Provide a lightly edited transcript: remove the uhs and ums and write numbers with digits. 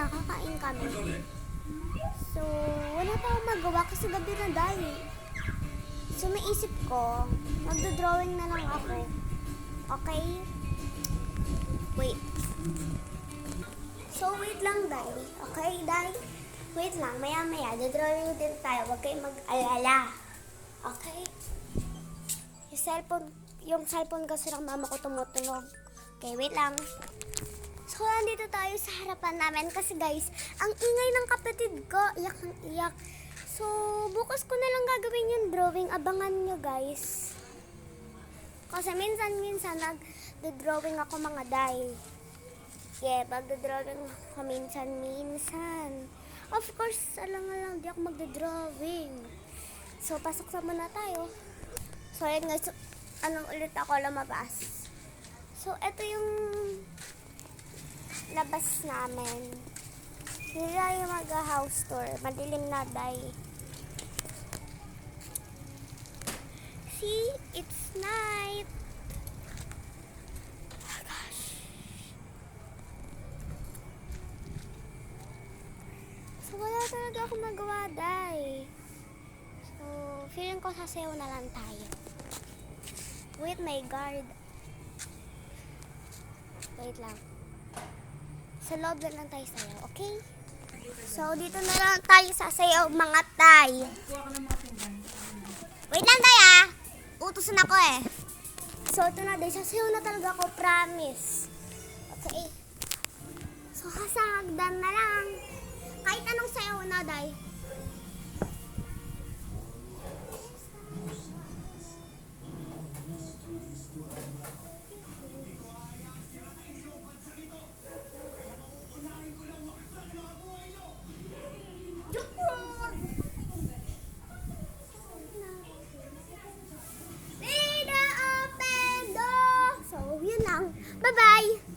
mamaya kakain kami. So, wala pa akong magawa kasi gabi na dahil. So, naisip ko, magdodrawing na lang ako. Okay? Wait. So, wait lang, Day. Okay, Day? Wait lang, maya-maya. Dodrawing din tayo. Huwag kayong mag-alala. Okay? Yung cellphone kasi ng mama ko tumutunog. Okay, wait lang. So, nandito tayo sa harapan namin kasi guys, ang ingay ng kapatid ko. Iyak ng iyak. So, bukas ko na lang gagawin yung drawing. Abangan nyo guys. Kasi minsan nag-drawing ako mga Day. Yeah, magdodrawing ako minsan. Of course, alang-alang di ako magdodrawing. So, pasok sa muna tayo. So, ayun guys, ulit ako lumabas. So, ito yung labas namin. Hindi tayo mag-house tour. Madilim na, Day. See? It's night. Oh, gosh. So, wala talaga ako magawa, Day. So, feeling ko sasayaw na lang tayo. With my guard. Wait lang. Sa loob na lang tayo sayaw, okay? So, dito na lang tayo sasayaw, mga Tay. Wait lang, Day, ah. Utusan ako, eh. So, ito na, Day. Sasayaw na talaga ako, promise. Okay. So, hasagdan na lang. Kahit anong sayaw na, Day. Bye-bye!